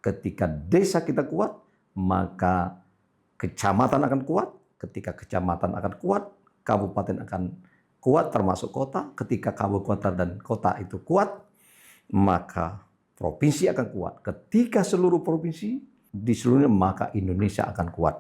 Ketika desa kita kuat, maka kecamatan akan kuat. Ketika kecamatan akan kuat, kabupaten akan kuat termasuk kota. Ketika kabupaten dan kota itu kuat, maka provinsi akan kuat. Ketika seluruh provinsi di seluruhnya, maka Indonesia akan kuat.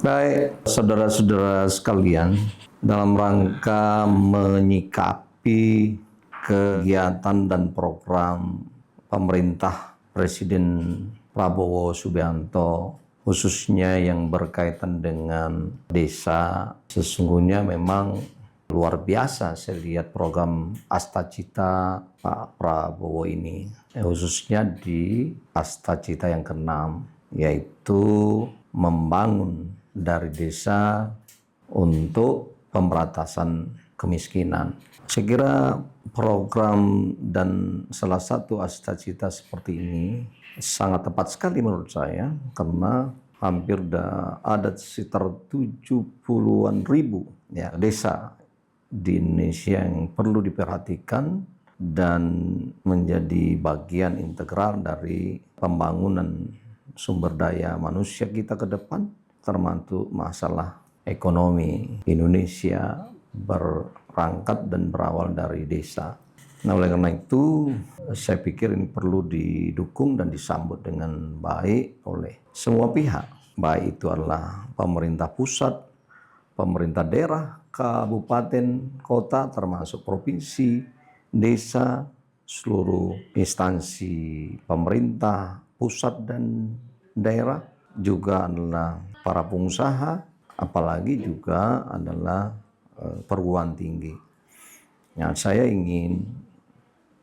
Baik, saudara-saudara sekalian, dalam rangka menyikapi kegiatan dan program pemerintah Presiden Prabowo Subianto, khususnya yang berkaitan dengan desa, sesungguhnya memang luar biasa saya lihat program Astacita Pak Prabowo ini, khususnya di Astacita yang ke-6, yaitu membangun dari desa untuk pemberantasan kemiskinan. Saya kira program dan salah satu Astacita seperti ini sangat tepat sekali menurut saya, karena hampir ada sekitar 70-an ribu ya, desa di Indonesia yang perlu diperhatikan dan menjadi bagian integral dari pembangunan sumber daya manusia kita ke depan, termasuk masalah ekonomi Indonesia berangkat dan berawal dari desa. Nah, oleh karena itu saya pikir ini perlu didukung dan disambut dengan baik oleh semua pihak, baik itu adalah pemerintah pusat, pemerintah daerah, kabupaten, kota, termasuk provinsi, desa, seluruh instansi pemerintah pusat dan daerah, juga adalah para pengusaha, apalagi juga adalah perguruan tinggi. Nah, saya ingin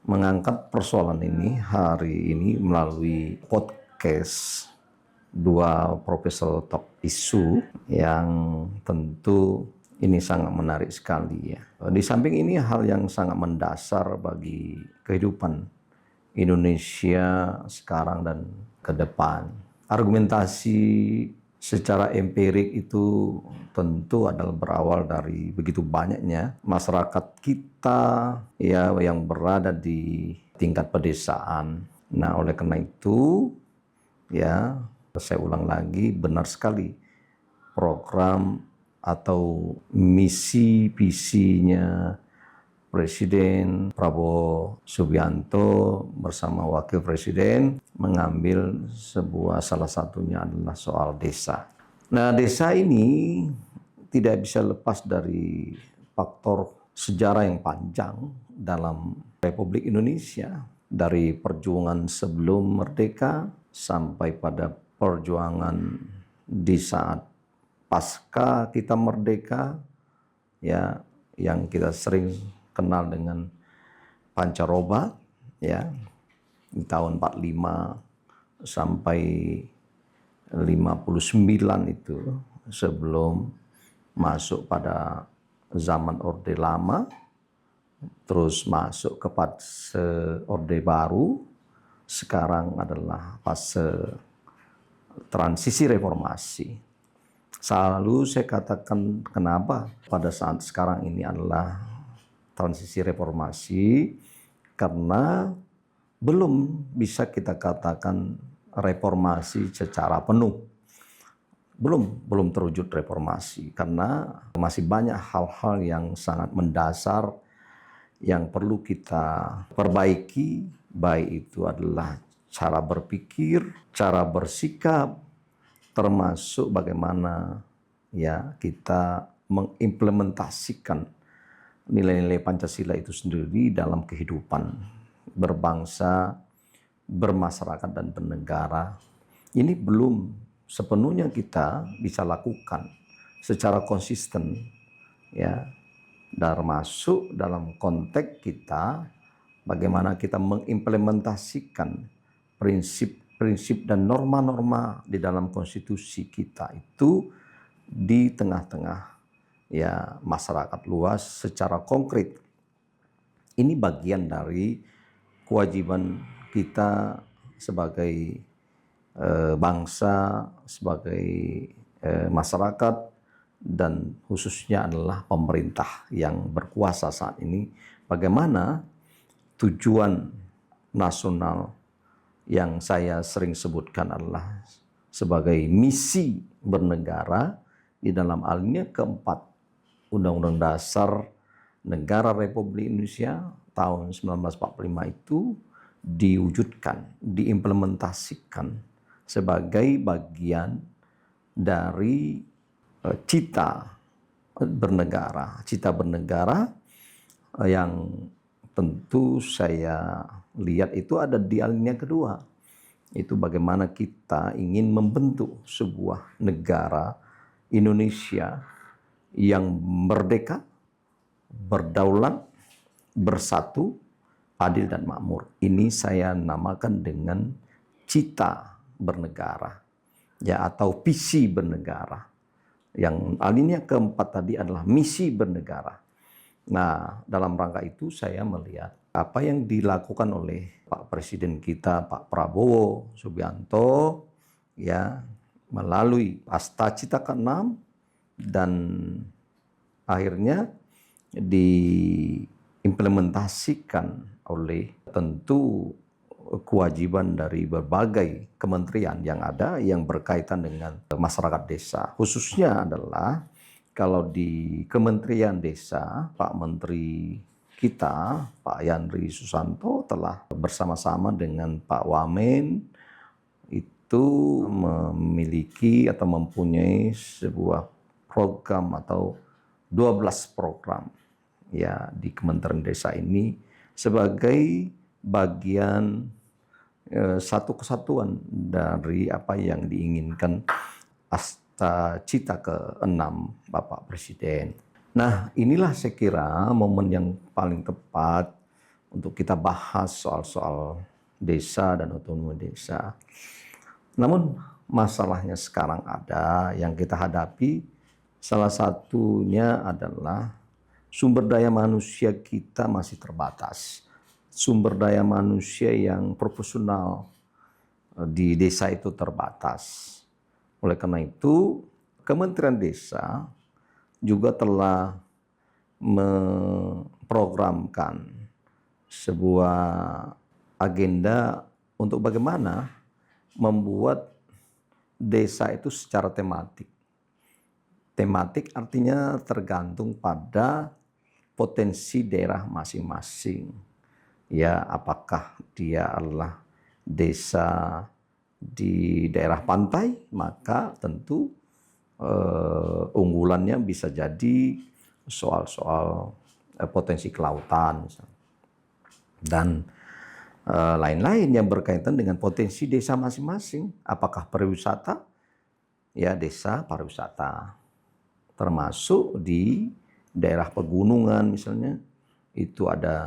mengangkat persoalan ini hari ini melalui podcast dua profesor top isu yang tentu ini sangat menarik sekali ya. Di samping ini hal yang sangat mendasar bagi kehidupan Indonesia sekarang dan ke depan. Argumentasi secara empirik itu tentu adalah berawal dari begitu banyaknya masyarakat kita ya yang berada di tingkat pedesaan. Nah, oleh karena itu ya, saya ulang lagi, benar sekali program atau misi visinya Presiden Prabowo Subianto bersama Wakil Presiden mengambil salah satunya adalah soal desa. Nah, desa ini tidak bisa lepas dari faktor sejarah yang panjang dalam Republik Indonesia, dari perjuangan sebelum merdeka sampai pada perjuangan di saat pasca kita merdeka, ya, yang kita sering kenal dengan Pancaroba, ya, di tahun 45 sampai 59 itu, sebelum masuk pada zaman Orde Lama, terus masuk ke fase Orde Baru, sekarang adalah fase transisi reformasi. Selalu saya katakan kenapa pada saat sekarang ini adalah transisi reformasi, karena belum bisa kita katakan reformasi secara penuh. Belum terwujud reformasi, karena masih banyak hal-hal yang sangat mendasar yang perlu kita perbaiki, baik itu adalah cara berpikir, cara bersikap, termasuk bagaimana ya kita mengimplementasikan nilai-nilai Pancasila itu sendiri dalam kehidupan berbangsa, bermasyarakat dan bernegara. Ini belum sepenuhnya kita bisa lakukan secara konsisten ya, termasuk dalam konteks kita bagaimana kita mengimplementasikan prinsip-prinsip dan norma-norma di dalam konstitusi kita itu di tengah-tengah ya masyarakat luas secara konkret. Ini bagian dari kewajiban kita sebagai bangsa, sebagai masyarakat dan khususnya adalah pemerintah yang berkuasa saat ini, bagaimana tujuan nasional yang saya sering sebutkan adalah sebagai misi bernegara di dalam alinea keempat Undang-Undang Dasar Negara Republik Indonesia tahun 1945 itu diwujudkan, diimplementasikan sebagai bagian dari cita bernegara. Cita bernegara yang tentu saya lihat itu ada di alinea kedua. Itu bagaimana kita ingin membentuk sebuah negara Indonesia yang merdeka, berdaulat, bersatu, adil dan makmur. Ini saya namakan dengan cita bernegara, ya, atau visi bernegara. Yang alinea keempat tadi adalah misi bernegara. Nah, dalam rangka itu saya melihat apa yang dilakukan oleh Pak Presiden kita, Pak Prabowo Subianto, ya, melalui Asta Cita ke-6 dan akhirnya diimplementasikan oleh tentu kewajiban dari berbagai kementerian yang ada yang berkaitan dengan masyarakat desa. Khususnya adalah kalau di Kementerian Desa, Pak Menteri kita, Pak Yandri Susanto telah bersama-sama dengan Pak Wamen itu memiliki atau mempunyai sebuah program atau 12 program ya di Kementerian Desa ini sebagai bagian satu kesatuan dari apa yang diinginkan Asta Cita ke-6 Bapak Presiden. Nah, inilah saya kira momen yang paling tepat untuk kita bahas soal-soal desa dan otonomi desa. Namun masalahnya sekarang ada yang kita hadapi, salah satunya adalah sumber daya manusia kita masih terbatas. Sumber daya manusia yang profesional di desa itu terbatas. Oleh karena itu, Kementerian Desa juga telah memprogramkan sebuah agenda untuk bagaimana membuat desa itu secara tematik. Tematik artinya tergantung pada potensi daerah masing-masing. Ya, apakah dia adalah desa di daerah pantai, maka tentu unggulannya bisa jadi soal-soal potensi kelautan misalnya. Dan lain-lain yang berkaitan dengan potensi desa masing-masing. Apakah pariwisata? Ya, desa pariwisata. Termasuk di daerah pegunungan misalnya, itu ada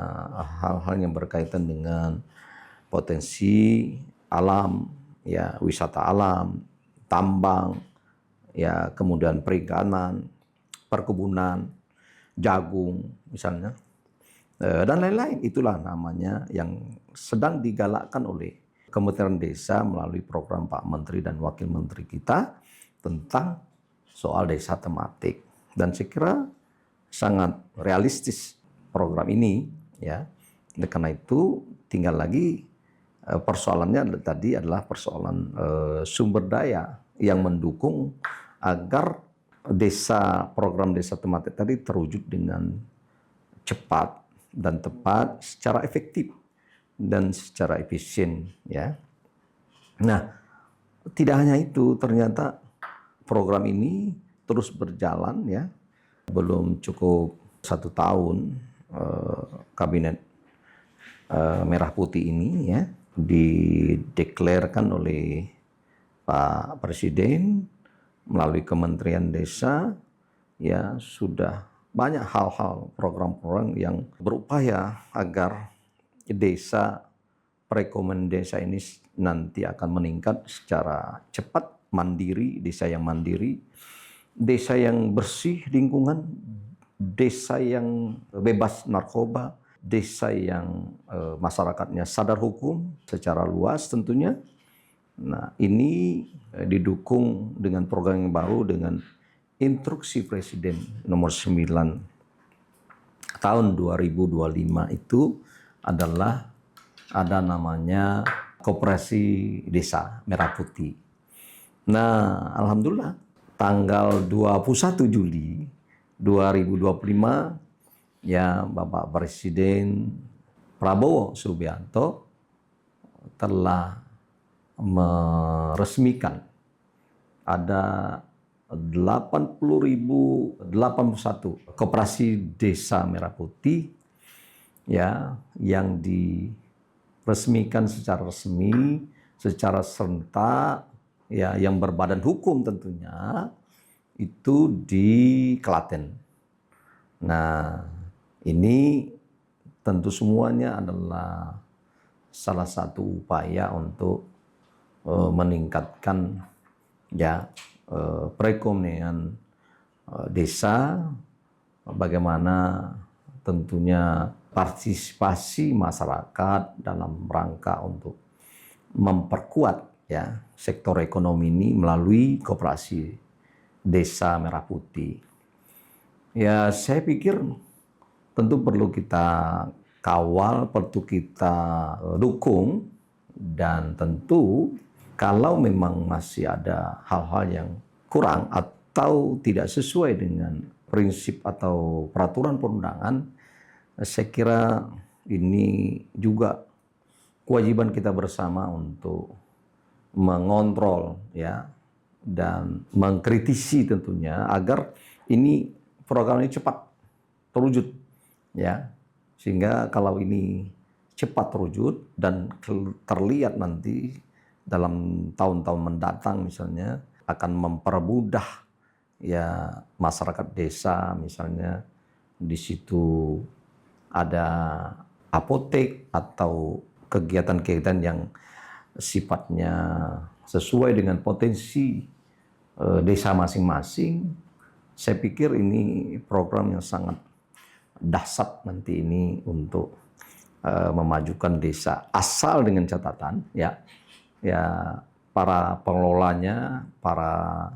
hal-hal yang berkaitan dengan potensi alam, ya, wisata alam, tambang, ya, kemudian perikanan, perkebunan, jagung misalnya, dan lain-lain. Itulah namanya yang sedang digalakkan oleh Kementerian Desa melalui program Pak Menteri dan Wakil Menteri kita tentang soal desa tematik. Dan saya kira sangat realistis program ini, ya. Karena itu tinggal lagi persoalannya tadi adalah persoalan sumber daya yang mendukung agar program desa tematik tadi terwujud dengan cepat dan tepat, secara efektif dan secara efisien, ya. Nah, tidak hanya itu, ternyata program ini terus berjalan, ya. Belum cukup 1 tahun kabinet merah putih ini, ya, dideklarkan oleh Pak Presiden melalui Kementerian Desa, ya, sudah banyak hal-hal program-program yang berupaya agar desa, perekonomian desa ini nanti akan meningkat secara cepat, mandiri, desa yang mandiri, desa yang bersih lingkungan, desa yang bebas narkoba, desa yang masyarakatnya sadar hukum secara luas tentunya. Nah, ini didukung dengan program yang baru dengan instruksi Presiden nomor 9 tahun 2025 itu adalah ada namanya Koperasi Desa Merah Putih. Nah, alhamdulillah tanggal 21 Juli 2025 ya Bapak Presiden Prabowo Subianto telah meresmikan ada 80.081 koperasi desa Merah Putih ya yang diresmikan secara resmi, secara serentak ya yang berbadan hukum tentunya itu di Klaten. Nah, ini tentu semuanya adalah salah satu upaya untuk meningkatkan ya perekonomian desa, bagaimana tentunya partisipasi masyarakat dalam rangka untuk memperkuat ya sektor ekonomi ini melalui koperasi desa Merah Putih. Ya, saya pikir tentu perlu kita kawal, perlu kita dukung, dan tentu kalau memang masih ada hal-hal yang kurang atau tidak sesuai dengan prinsip atau peraturan perundangan, saya kira ini juga kewajiban kita bersama untuk mengontrol ya dan mengkritisi tentunya agar ini program ini cepat terwujud ya, sehingga kalau ini cepat terwujud dan terlihat nanti dalam tahun-tahun mendatang misalnya akan mempermudah ya masyarakat desa, misalnya di situ ada apotek atau kegiatan-kegiatan yang sifatnya sesuai dengan potensi desa masing-masing. Saya pikir ini program yang sangat dahsyat nanti ini untuk memajukan desa, asal dengan catatan ya para pengelolanya, para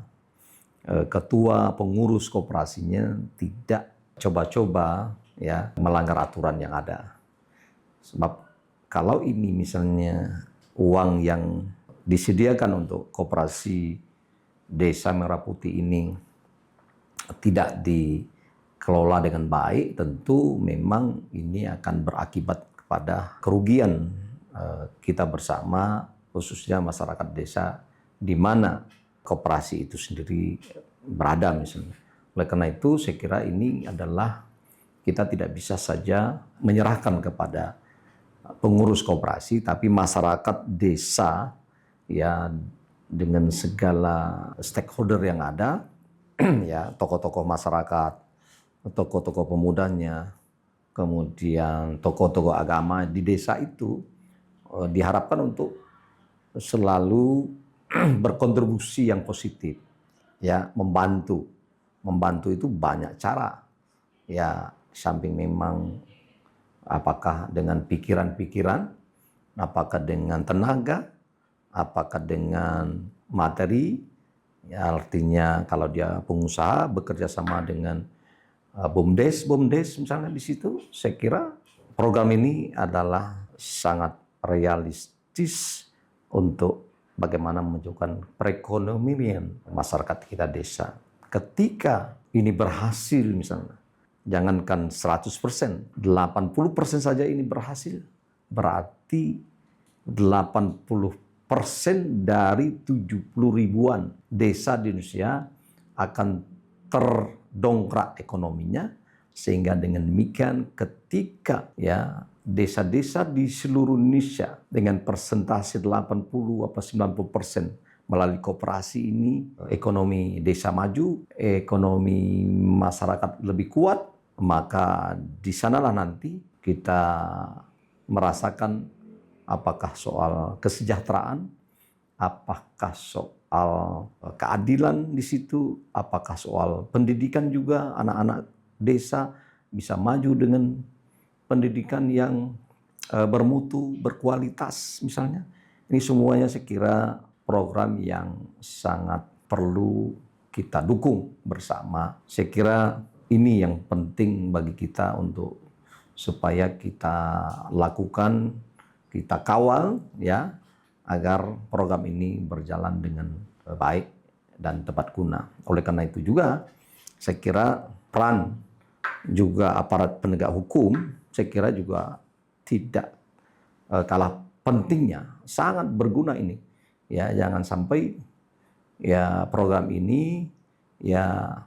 ketua pengurus koperasinya tidak coba-coba ya melanggar aturan yang ada. Sebab kalau ini misalnya uang yang disediakan untuk koperasi desa Merah Putih ini tidak dikelola dengan baik, tentu memang ini akan berakibat kepada kerugian kita bersama, khususnya masyarakat desa di mana koperasi itu sendiri berada misalnya. Oleh karena itu saya kira ini adalah kita tidak bisa saja menyerahkan kepada pengurus koperasi, tapi masyarakat desa ya dengan segala stakeholder yang ada ya, tokoh-tokoh masyarakat, tokoh-tokoh pemudanya, kemudian tokoh-tokoh agama di desa itu diharapkan untuk selalu berkontribusi yang positif ya, membantu itu banyak cara ya, samping memang apakah dengan pikiran-pikiran, apakah dengan tenaga, apakah dengan materi, ya artinya kalau dia pengusaha bekerja sama dengan BUMDes misalnya di situ, saya kira program ini adalah sangat realistis untuk bagaimana memajukan perekonomian masyarakat kita desa. Ketika ini berhasil misalnya, jangankan 100%, 80% saja ini berhasil, berarti 80% dari 70 ribuan desa di Indonesia akan terdongkrak ekonominya, sehingga dengan demikian ketika ya desa-desa di seluruh Indonesia dengan persentase 80 atau 90% melalui koperasi ini, ekonomi desa maju, ekonomi masyarakat lebih kuat, maka di sanalah nanti kita merasakan apakah soal kesejahteraan, apakah soal keadilan di situ, apakah soal pendidikan juga, anak-anak desa bisa maju dengan pendidikan yang bermutu, berkualitas misalnya. Ini semuanya saya kira program yang sangat perlu kita dukung bersama. Saya kira ini yang penting bagi kita untuk supaya kita lakukan, kita kawal ya, agar program ini berjalan dengan baik dan tepat guna. Oleh karena itu juga saya kira peran juga aparat penegak hukum saya kira juga tidak kalah pentingnya, sangat berguna ini. Ya, jangan sampai ya program ini ya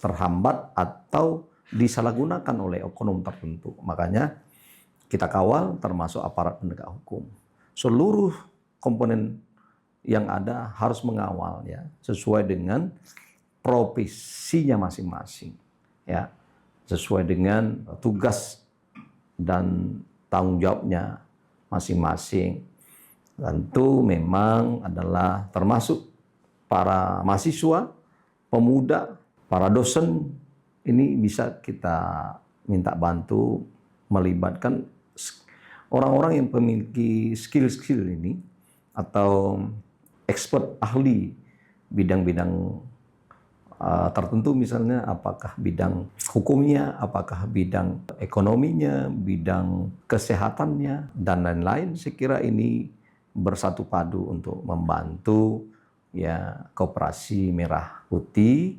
terhambat atau disalahgunakan oleh oknum tertentu. Makanya kita kawal termasuk aparat penegak hukum. Seluruh komponen yang ada harus mengawal ya sesuai dengan profesinya masing-masing ya, sesuai dengan tugas dan tanggung jawabnya masing-masing. Tentu memang adalah termasuk para mahasiswa, pemuda, para dosen ini bisa kita minta bantu melibatkan orang-orang yang memiliki skill-skill ini atau expert ahli bidang-bidang tertentu, misalnya apakah bidang hukumnya, apakah bidang ekonominya, bidang kesehatannya, dan lain-lain. Saya kira ini bersatu padu untuk membantu ya Koperasi Merah Putih,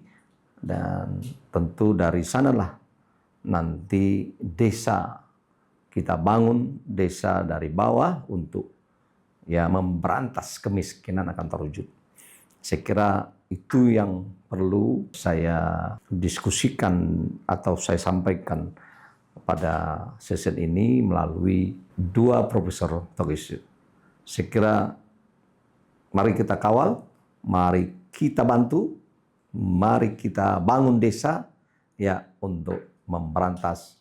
dan tentu dari sanalah nanti desa kita bangun, desa dari bawah untuk ya memberantas kemiskinan akan terwujud. Saya kira itu yang perlu saya diskusikan atau saya sampaikan pada sesi ini melalui dua profesor talkshow. Saya kira mari kita kawal, mari kita bantu, mari kita bangun desa ya untuk memberantas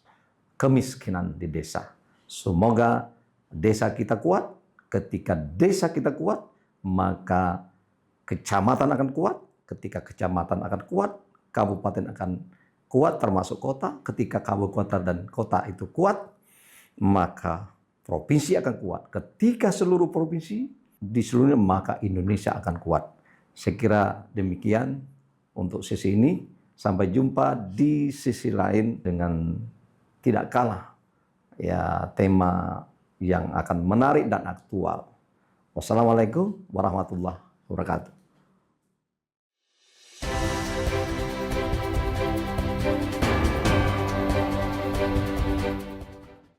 kemiskinan di desa. Semoga desa kita kuat. Ketika desa kita kuat, maka kecamatan akan kuat. Ketika kecamatan akan kuat, kabupaten akan kuat termasuk kota. Ketika kabupaten dan kota itu kuat, maka provinsi akan kuat. Ketika seluruh provinsi di seluruhnya, maka Indonesia akan kuat. Saya kira demikian untuk sesi ini. Sampai jumpa di sesi lain dengan tidak kalah ya tema yang akan menarik dan aktual. Wassalamualaikum warahmatullahi wabarakatuh.